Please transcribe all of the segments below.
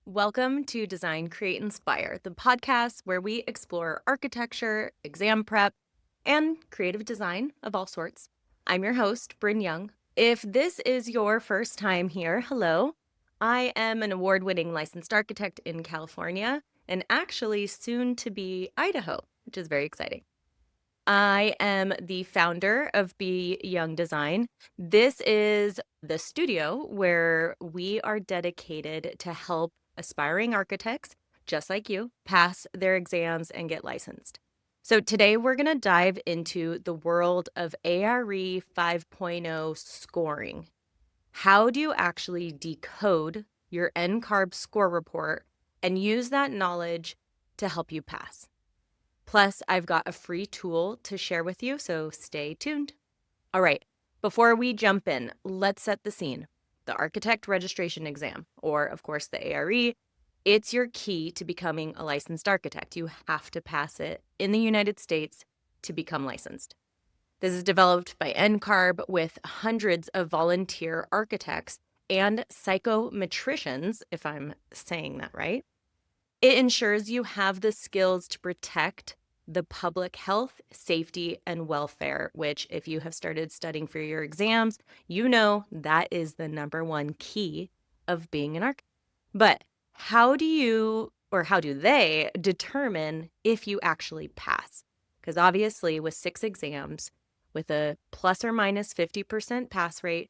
Welcome to Design, Create, Inspire, the podcast where we explore architecture, exam prep, and creative design of all sorts. I'm your host, Bryn Young. If this is your first time here, hello. I am an award-winning licensed architect in California and actually soon to be Idaho, which is very exciting. I am the founder of BYoung Design. This is the studio where we are dedicated to help aspiring architects, just like you, pass their exams and get licensed. So today we're going to dive into the world of ARE 5.0 scoring. How do you actually decode your NCARB score report and use that knowledge to help you pass? Plus, I've got a free tool to share with you, so stay tuned. All right, before we jump in, let's set the scene. The architect registration exam, or of course the ARE, it's your key to becoming a licensed architect. You have to pass it in the United States to become licensed. This is developed by NCARB with hundreds of volunteer architects and psychometricians, if I'm saying that right. It ensures you have the skills to protect the public health, safety, and welfare, which if you have started studying for your exams, you know that is the number one key of being an architect. But how do they determine if you actually pass? Because obviously with 6 exams, with a plus or minus 50% pass rate,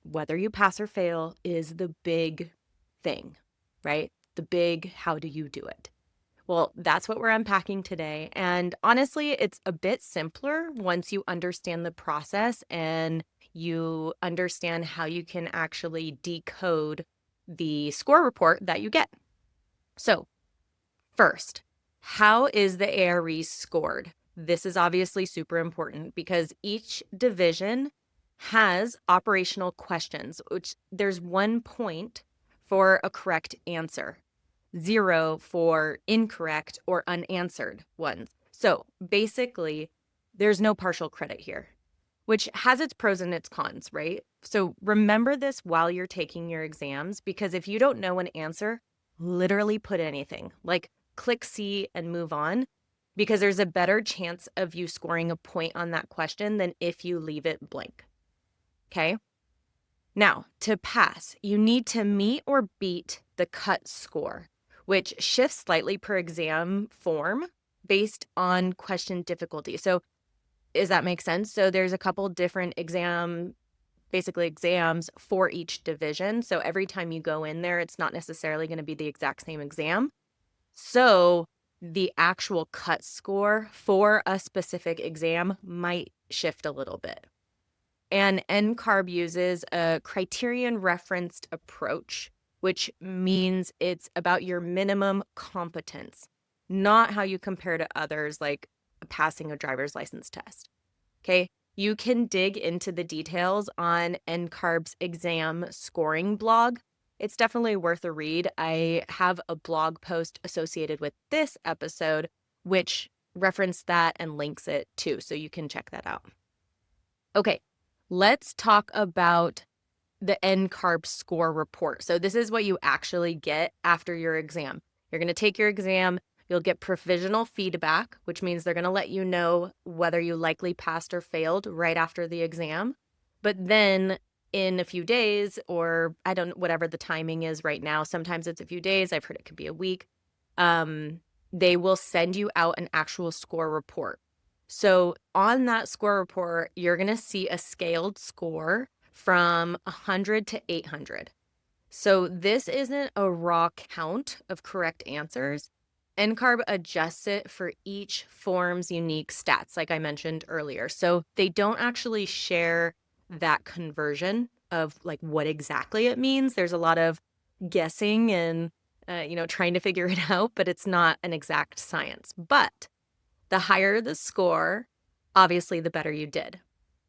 whether you pass or fail is the big thing, right? The big, how do you do it? Well, that's what we're unpacking today. And honestly, it's a bit simpler once you understand the process and you understand how you can actually decode the score report that you get. So first, how is the ARE scored? This is obviously super important because each division has operational questions, which there's 1 point for a correct answer, 0 for incorrect or unanswered ones. So basically, there's no partial credit here, which has its pros and its cons, right? So remember this while you're taking your exams, because if you don't know an answer, literally put anything, like click C and move on, because there's a better chance of you scoring a point on that question than if you leave it blank. Okay? Now, to pass, you need to meet or beat the cut score, which shifts slightly per exam form based on question difficulty. So does that make sense? So there's a couple different exams for each division. So every time you go in there, it's not necessarily going to be the exact same exam. So the actual cut score for a specific exam might shift a little bit. And NCARB uses a criterion referenced approach, which means it's about your minimum competence, not how you compare to others, like passing a driver's license test. Okay, you can dig into the details on NCARB's exam scoring blog. It's definitely worth a read. I have a blog post associated with this episode, which referenced that and links it too, so you can check that out. Okay, let's talk about the NCARB score report. So this is what you actually get after your exam. You're going to take your exam. You'll get provisional feedback, which means they're going to let you know whether you likely passed or failed right after the exam. But then in a few days, or whatever the timing is right now, sometimes it's a few days. I've heard it could be a week. They will send you out an actual score report. So on that score report, you're going to see a scaled score from 100 to 800. So this isn't a raw count of correct answers. NCARB adjusts it for each form's unique stats, like I mentioned earlier. So they don't actually share that conversion of like what exactly it means. There's a lot of guessing and, trying to figure it out, but it's not an exact science. But the higher the score, obviously the better you did.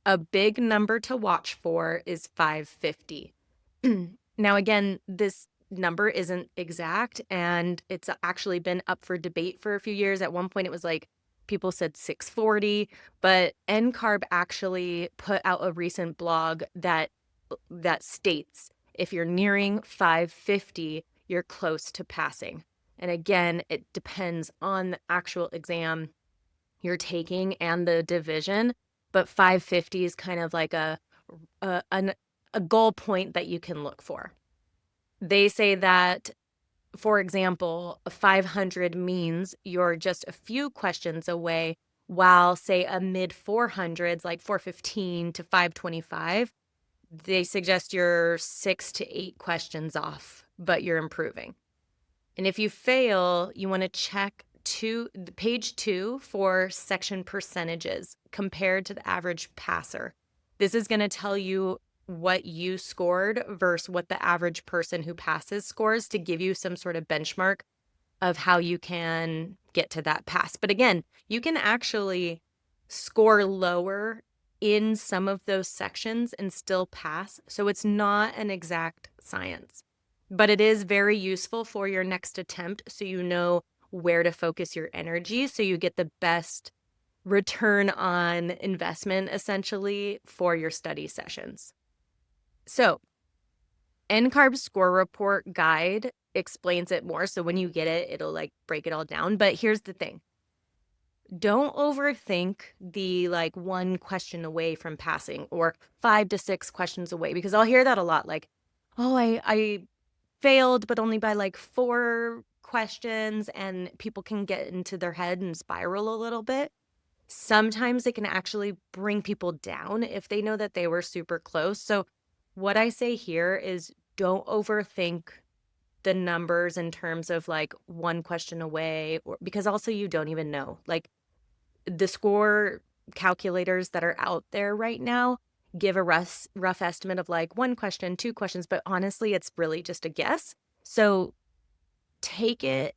A big number to watch for is 550. Now, again, this number isn't exact, and it's actually been up for debate for a few years. At one point, it was like people said 640, but NCARB actually put out a recent blog that states if you're nearing 550, you're close to passing. And again, it depends on the actual exam you're taking and the division, but 550 is kind of like a goal point that you can look for. They say that, for example, a 500 means you're just a few questions away, while say a mid 400s, like 415 to 525, they suggest you're 6 to 8 questions off, but you're improving. And if you fail, you want to check page 2 for section percentages compared to the average passer. This is going to tell you what you scored versus what the average person who passes scores, to give you some sort of benchmark of how you can get to that pass. But again, you can actually score lower in some of those sections and still pass. So it's not an exact science, but it is very useful for your next attempt, so you know where to focus your energy so you get the best return on investment, essentially, for your study sessions. So NCARB score report guide explains it more. So when you get it, it'll like break it all down. But here's the thing. Don't overthink the like 1 question away from passing or 5 to 6 questions away, because I'll hear that a lot. Like, oh, I failed, but only by like 4 questions, and people can get into their head and spiral a little bit. Sometimes it can actually bring people down if they know that they were super close. So what I say here is, don't overthink the numbers in terms of like 1 question away, or because also you don't even know. Like, the score calculators that are out there right now give a rough estimate of like 1 question, 2 questions, but honestly, it's really just a guess. So take it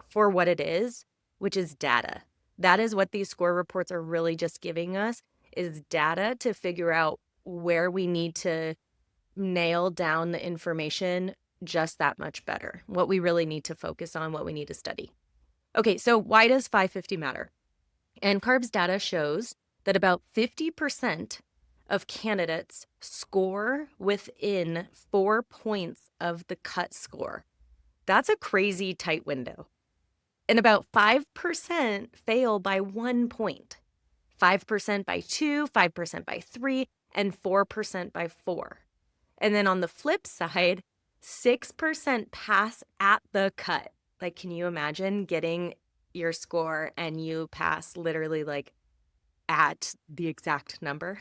for what it is, which is data. That is what these score reports are really just giving us, is data to figure out where we need to nail down the information just that much better, what we really need to focus on, what we need to study. Okay, so why does 550 matter? NCARB's data shows that about 50% of candidates score within 4 points of the cut score. That's a crazy tight window. And about 5% fail by 1 point, 5% by 2, 5% by 3, and 4% by 4. And then on the flip side, 6% pass at the cut. Like, can you imagine getting your score and you pass literally like at the exact number?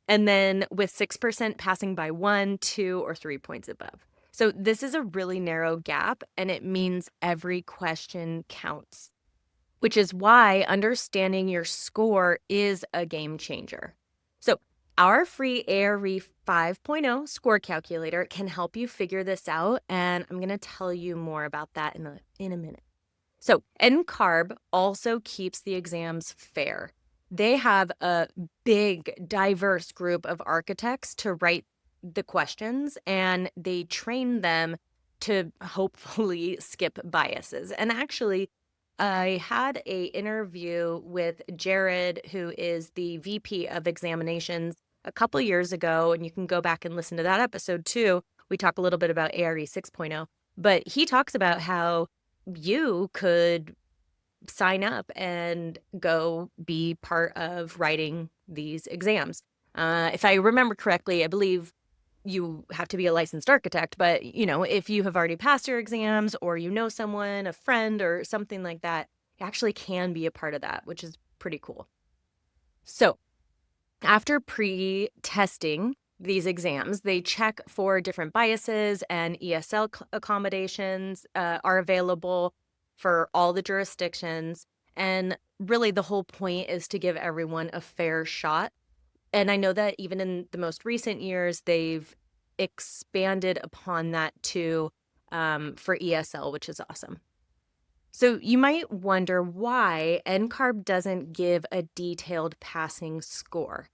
And then with 6% passing by 1, 2, or 3 points above. So this is a really narrow gap, and it means every question counts, which is why understanding your score is a game changer. So our free ARE 5.0 score calculator can help you figure this out, and I'm going to tell you more about that in a minute. So NCARB also keeps the exams fair. They have a big, diverse group of architects to write the questions, and they train them to hopefully skip biases. And actually, I had an interview with Jared, who is the VP of examinations, a couple years ago, and you can go back and listen to that episode too. We talk a little bit about ARE 6.0, but he talks about how you could sign up and go be part of writing these exams. If I remember correctly, I believe you have to be a licensed architect, but if you have already passed your exams, or someone, a friend or something like that, you actually can be a part of that, which is pretty cool. So after pre-testing these exams, they check for different biases, and ESL accommodations are available for all the jurisdictions. And really the whole point is to give everyone a fair shot. And I know that even in the most recent years, they've expanded upon that too, for ESL, which is awesome. So you might wonder why NCARB doesn't give a detailed passing score.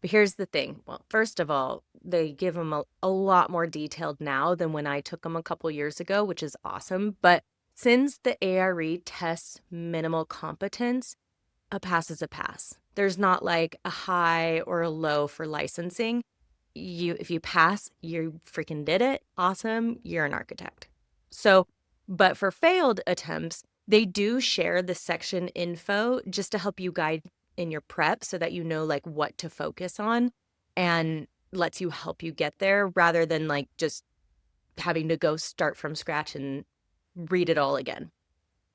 But here's the thing. Well, first of all, they give them a lot more detailed now than when I took them a couple years ago, which is awesome. But since the ARE tests minimal competence, a pass is a pass. There's not like a high or a low for licensing. If you pass, you freaking did it. Awesome. You're an architect. So, but for failed attempts, they do share the section info just to help you guide in your prep so that you know like what to focus on and lets you help you get there rather than like just having to go start from scratch and read it all again.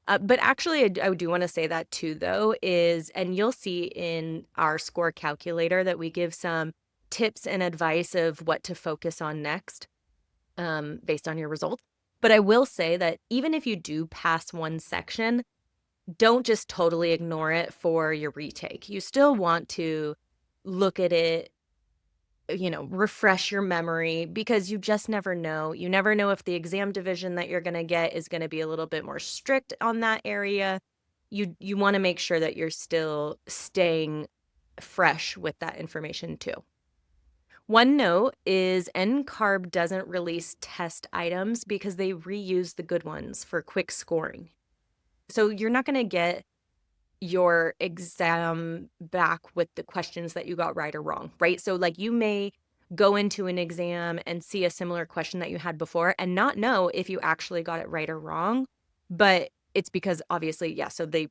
But actually, I do want to say that too, though, and you'll see in our score calculator that we give some tips and advice of what to focus on next based on your results. But I will say that even if you do pass one section, don't just totally ignore it for your retake. You still want to look at it, refresh your memory because you just never know. You never know if the exam division that you're going to get is going to be a little bit more strict on that area. You want to make sure that you're still staying fresh with that information too. One note is NCARB doesn't release test items because they reuse the good ones for quick scoring. So you're not going to get your exam back with the questions that you got right or wrong, right? So like you may go into an exam and see a similar question that you had before and not know if you actually got it right or wrong, but it's because obviously, yeah, so they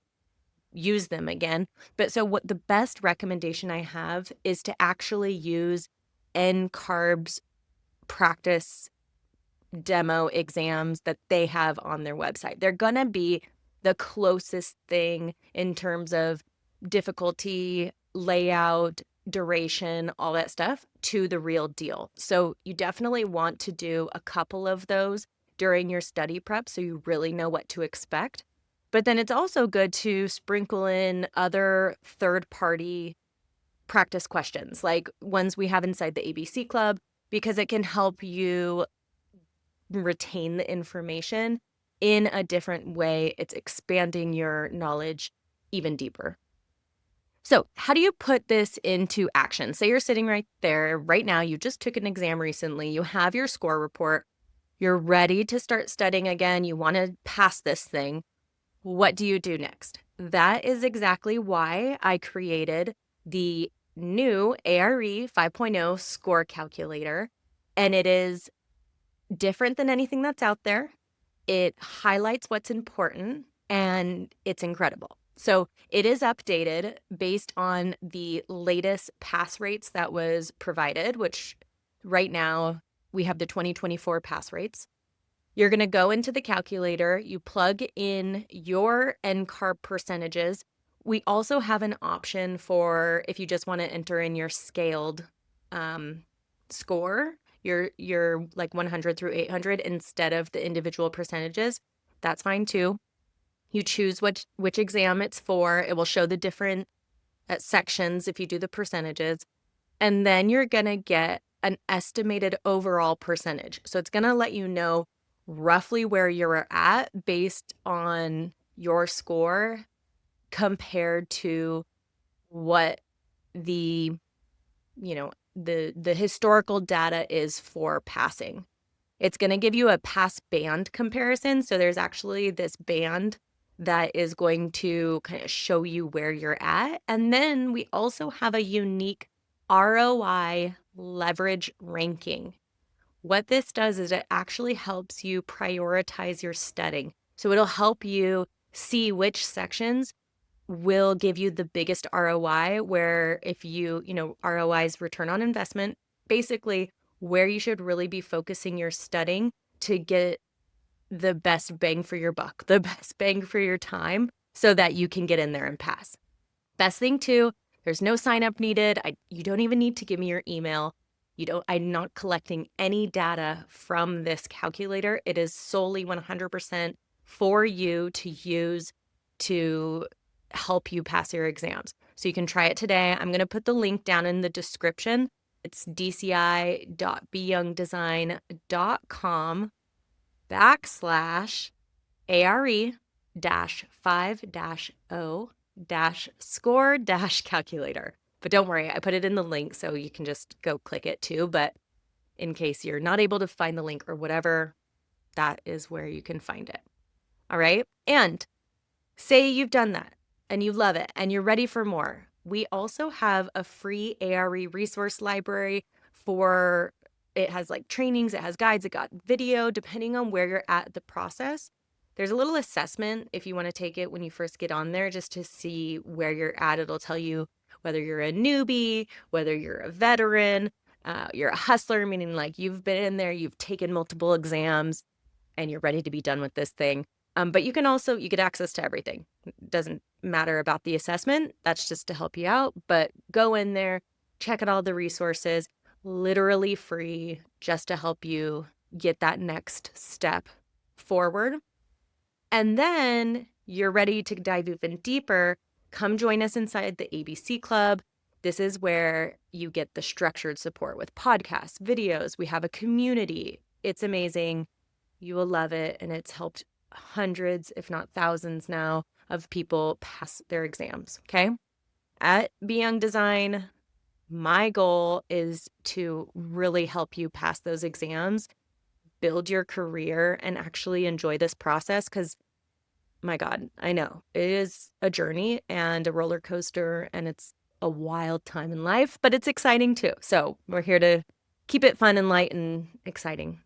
use them again. But so what the best recommendation I have is to actually use NCARB's practice demo exams that they have on their website. They're going to be the closest thing in terms of difficulty, layout, duration, all that stuff to the real deal. So you definitely want to do a couple of those during your study prep so you really know what to expect. But then it's also good to sprinkle in other third-party practice questions, like ones we have inside the ABC Club, because it can help you retain the information in a different way. It's expanding your knowledge even deeper. So how do you put this into action? Say you're sitting right there right now, you just took an exam recently, you have your score report, you're ready to start studying again, you want to pass this thing. What do you do next? That is exactly why I created the new ARE 5.0 score calculator, and it is different than anything that's out there. It highlights what's important and it's incredible. So it is updated based on the latest pass rates that was provided, which right now we have the 2024 pass rates. You're going to go into the calculator, you plug in your NCARB percentages. We also have an option for if you just want to enter in your scaled score, your like 100 through 800 instead of the individual percentages. That's fine too. You choose which exam it's for. It will show the different sections if you do the percentages. And then you're going to get an estimated overall percentage. So it's going to let you know roughly where you're at based on your score compared to what the historical data is for passing. It's going to give you a pass band comparison. So there's actually this band that is going to kind of show you where you're at. And then we also have a unique ROI leverage ranking. What this does is it actually helps you prioritize your studying. So it'll help you see which sections will give you the biggest ROI, where if ROI is return on investment, basically where you should really be focusing your studying to get the best bang for your buck, the best bang for your time so that you can get in there and pass. Best thing too, there's no sign up needed. You don't even need to give me your email. I'm not collecting any data from this calculator. It is solely 100% for you to use to help you pass your exams. So you can try it today. I'm going to put the link down in the description. It's dci.BYoung-design.com/ARE-5-O-score-calculator. But don't worry, I put it in the link so you can just go click it too. But in case you're not able to find the link or whatever, that is where you can find it. All right. And say you've done that and you love it and you're ready for more. We also have a free ARE resource library for It has like trainings, it has guides, it got video, depending on where you're at the process. There's a little assessment if you want to take it when you first get on there, just to see where you're at. It'll tell you whether you're a newbie, whether you're a veteran, you're a hustler, meaning like you've been in there, you've taken multiple exams, and you're ready to be done with this thing. But you get access to everything. It doesn't matter about the assessment. That's just to help you out. But go in there, check out all the resources, literally free, just to help you get that next step forward. And then you're ready to dive even deeper. Come join us inside the ABC Club. This is where you get the structured support with podcasts, videos. We have a community. It's amazing. You will love it. And it's helped hundreds, if not thousands now, of people pass their exams. Okay. At BYoung Design, my goal is to really help you pass those exams, build your career, and actually enjoy this process. Because, my God, I know it is a journey and a roller coaster, and it's a wild time in life, but it's exciting too. So we're here to keep it fun and light and exciting.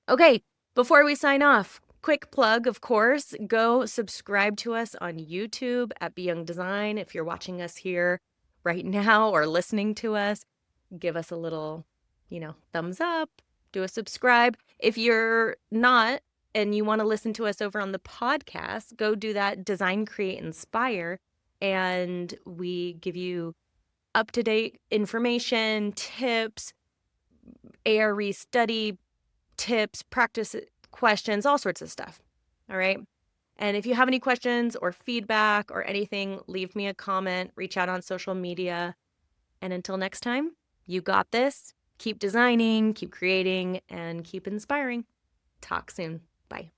Okay, before we sign off, quick plug, of course, go subscribe to us on YouTube at BYoung Design. If you're watching us here right now or listening to us, give us a little, thumbs up, do a subscribe. If you're not and you want to listen to us over on the podcast, go do that, Design, Create, Inspire, and we give you up-to-date information, tips, ARE study tips, practice questions, all sorts of stuff. All right. And if you have any questions or feedback or anything, leave me a comment, reach out on social media. And until next time, you got this. Keep designing, keep creating, and keep inspiring. Talk soon. Bye.